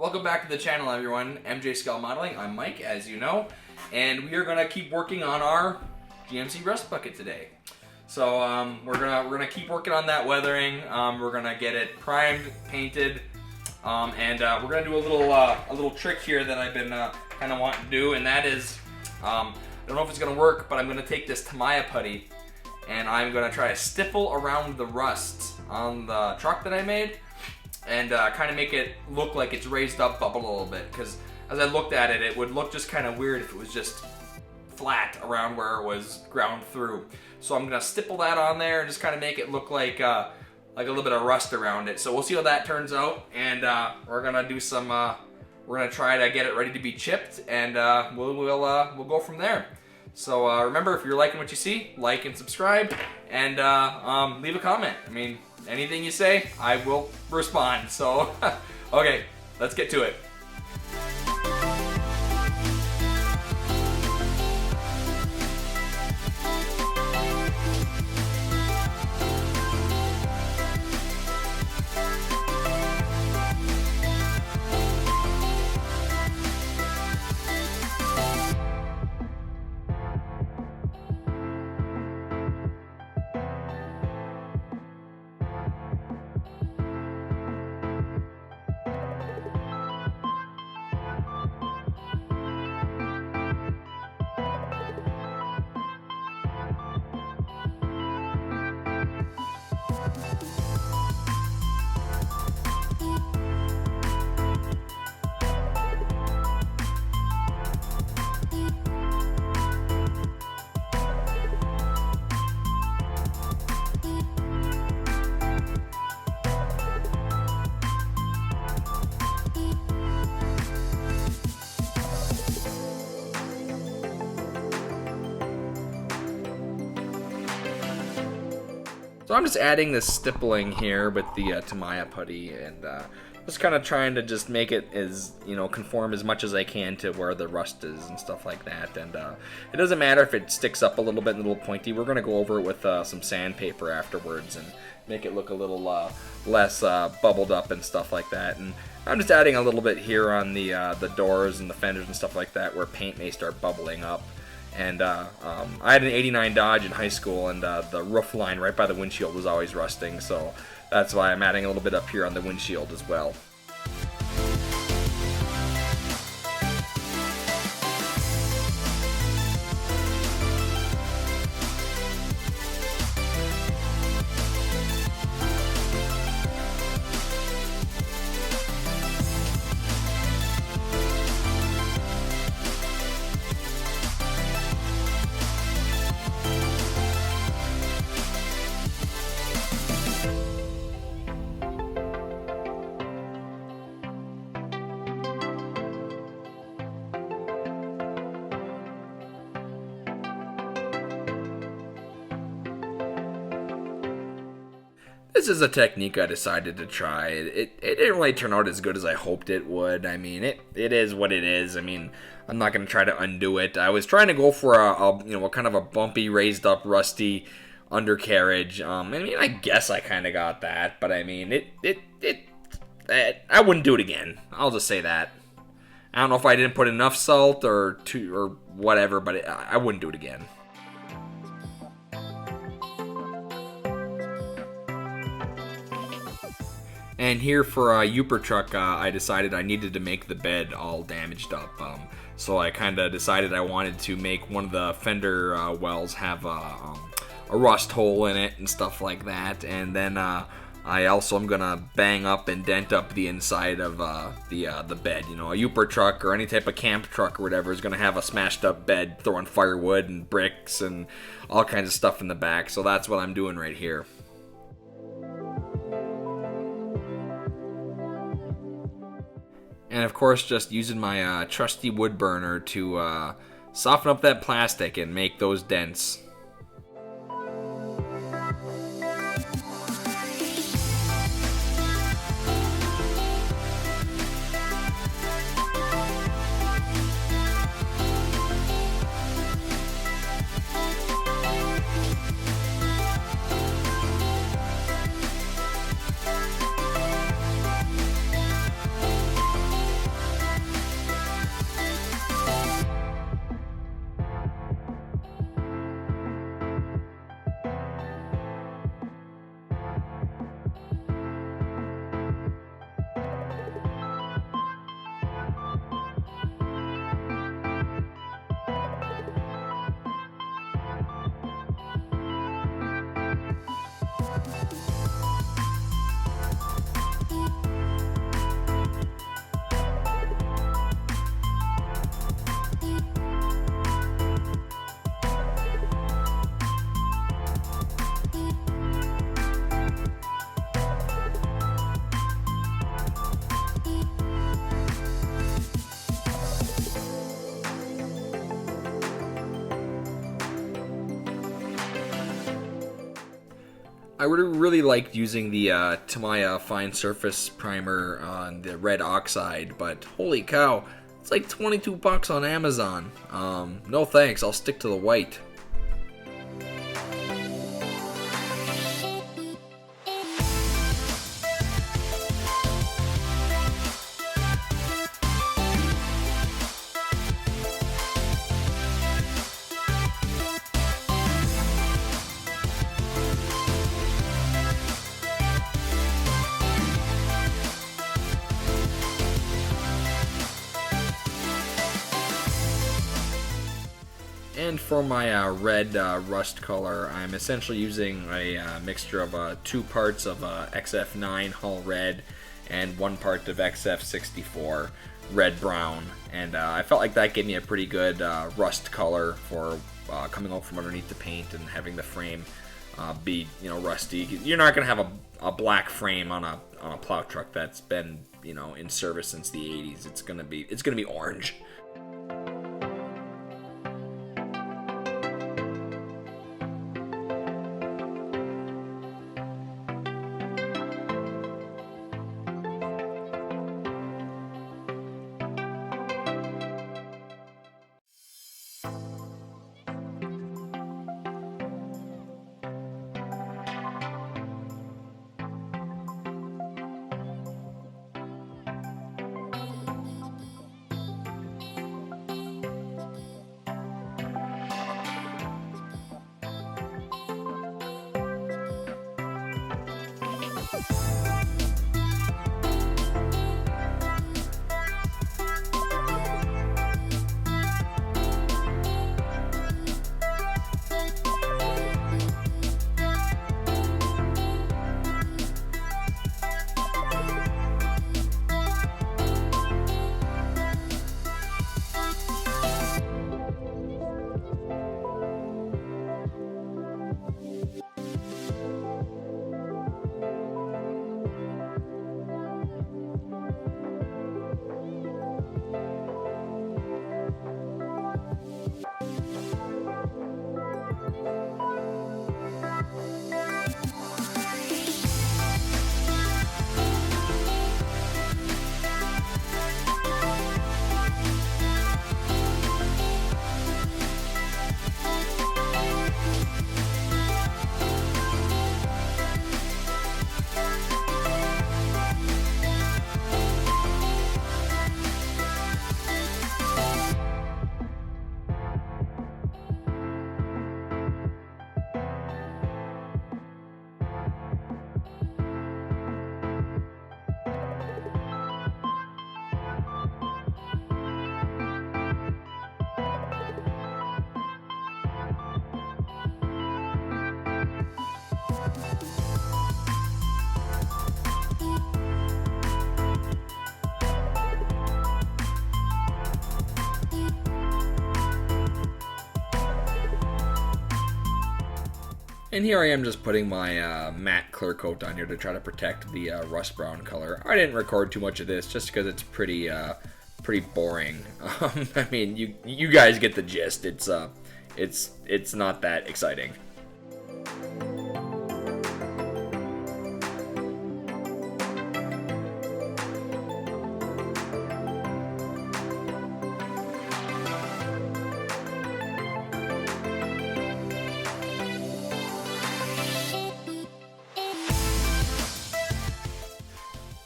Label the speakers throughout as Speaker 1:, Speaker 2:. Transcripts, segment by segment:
Speaker 1: Welcome back to the channel, everyone. MJ Skull Modeling. I'm Mike, as you know, and we are gonna keep working on our GMC rust bucket today. So we're gonna keep working on that weathering. We're gonna get it primed, painted, and we're gonna do a little trick here that I've been kind of wanting to do, and that is I don't know if it's gonna work, but I'm gonna take this Tamiya putty and I'm gonna try to stipple around the rust on the truck that I made, and kind of make it look like it's raised up, bubbled a little bit. Because as I looked at it, it would look just kind of weird if it was just flat around where it was ground through. So I'm gonna stipple that on there and just kind of make it look like a little bit of rust around it. So we'll see how that turns out, and we're gonna do some. We're gonna try to get it ready to be chipped, and we'll go from there. So remember, if you're liking what you see, like and subscribe, and leave a comment. I mean, anything you say, I will respond. So, okay, let's get to it. So I'm just adding this stippling here with the Tamiya putty, and just kind of trying to just make it as, conform as much as I can to where the rust is and stuff like that. And it doesn't matter if it sticks up a little bit and a little pointy. We're going to go over it with some sandpaper afterwards and make it look a little less bubbled up and stuff like that. And I'm just adding a little bit here on the doors and the fenders and stuff like that where paint may start bubbling up. And I had an 89 Dodge in high school, and the roof line right by the windshield was always rusting, so that's why I'm adding a little bit up here on the windshield as well. This is a technique I decided to try. It didn't really turn out as good as I hoped it would. I mean, it is what it is. I mean, I'm not going to try to undo it. I was trying to go for a kind of a bumpy, raised up, rusty undercarriage. I mean, I guess I kind of got that, but I mean, I wouldn't do it again. I'll just say that. I don't know if I didn't put enough salt or whatever, but I wouldn't do it again. And here for a Uper truck, I decided I needed to make the bed all damaged up. So I kind of decided I wanted to make one of the fender wells have a rust hole in it and stuff like that. And then I also am gonna bang up and dent up the inside of the bed. A Uper truck or any type of camp truck or whatever is gonna have a smashed up bed, throwing firewood and bricks and all kinds of stuff in the back. So that's what I'm doing right here. And of course, just using my trusty wood burner to soften up that plastic and make those dents. I really liked using the Tamiya Fine Surface Primer on the red oxide, but holy cow, it's like 22 bucks on Amazon. No thanks, I'll stick to the white. And for my red rust color, I'm essentially using a mixture of 2 parts of XF9 Hull Red and 1 part of XF64 Red Brown. And I felt like that gave me a pretty good rust color for coming out from underneath the paint and having the frame be, rusty. You're not gonna have a black frame on a plow truck that's been, in service since the 80s. It's gonna be orange. And here I am just putting my matte clear coat on here to try to protect the rust brown color. I didn't record too much of this just because it's pretty boring. I mean, you guys get the gist. It's not that exciting.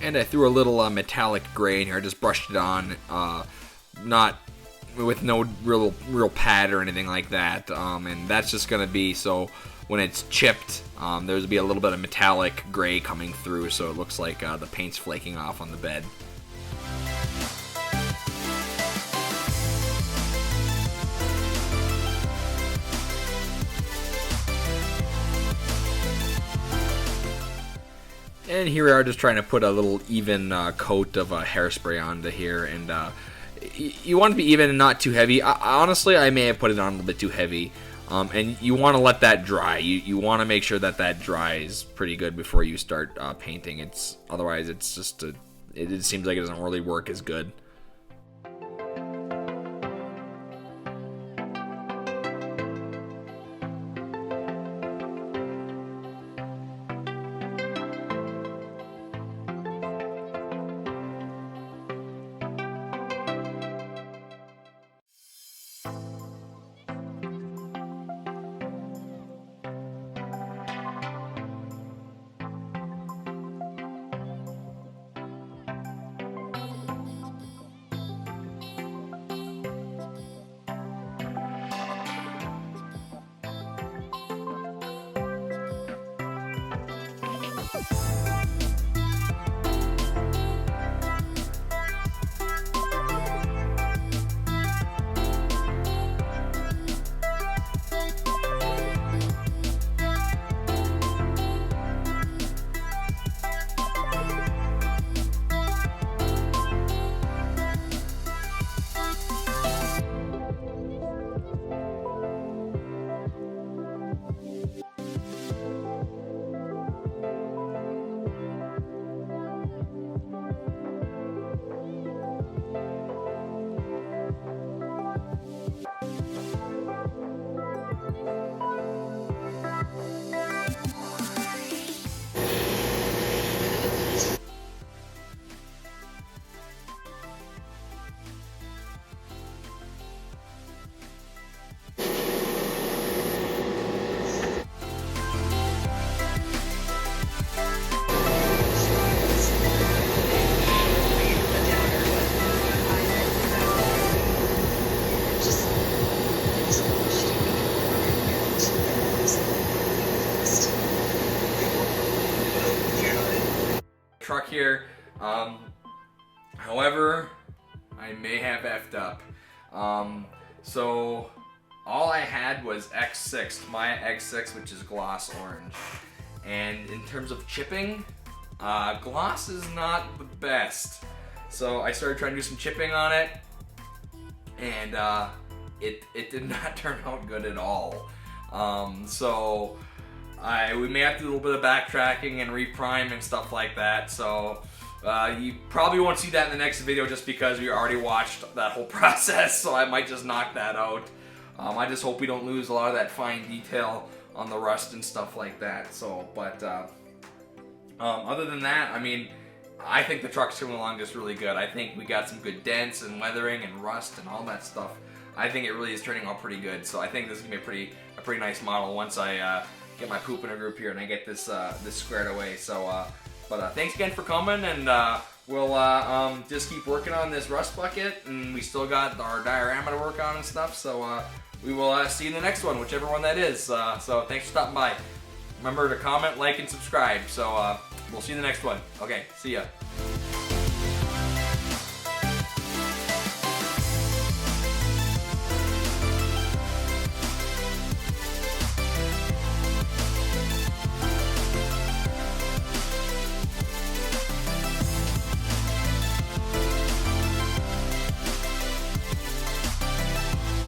Speaker 1: And I threw a little metallic gray in here. I just brushed it on, not with no real pad or anything like that. And that's just gonna be so when it's chipped, there's be a little bit of metallic gray coming through, so it looks like the paint's flaking off on the bed. And here we are just trying to put a little even coat of hairspray onto here. And you want to be even and not too heavy. Honestly, I may have put it on a little bit too heavy. And you want to let that dry. You want to make sure that dries pretty good before you start painting. Otherwise, it's just it seems like it doesn't really work as good. Truck here. However, I may have effed up. So all I had was X6, Maya X6, which is gloss orange. And in terms of chipping, gloss is not the best. So I started trying to do some chipping on it, and it did not turn out good at all. So we may have to do a little bit of backtracking and reprime and stuff like that. So you probably won't see that in the next video just because we already watched that whole process. So I might just knock that out. I just hope we don't lose a lot of that fine detail on the rust and stuff like that. So, but other than that, I mean, I think the truck's coming along just really good. I think we got some good dents and weathering and rust and all that stuff. I think it really is turning out pretty good. So I think this is gonna be a pretty nice model once I get my poop in a group here and I get this this squared away. So, but thanks again for coming, and we'll just keep working on this rust bucket, and we still got our diorama to work on and stuff. So we will see you in the next one, whichever one that is. So thanks for stopping by. Remember to comment, like, and subscribe. So we'll see you in the next one. Okay, see ya.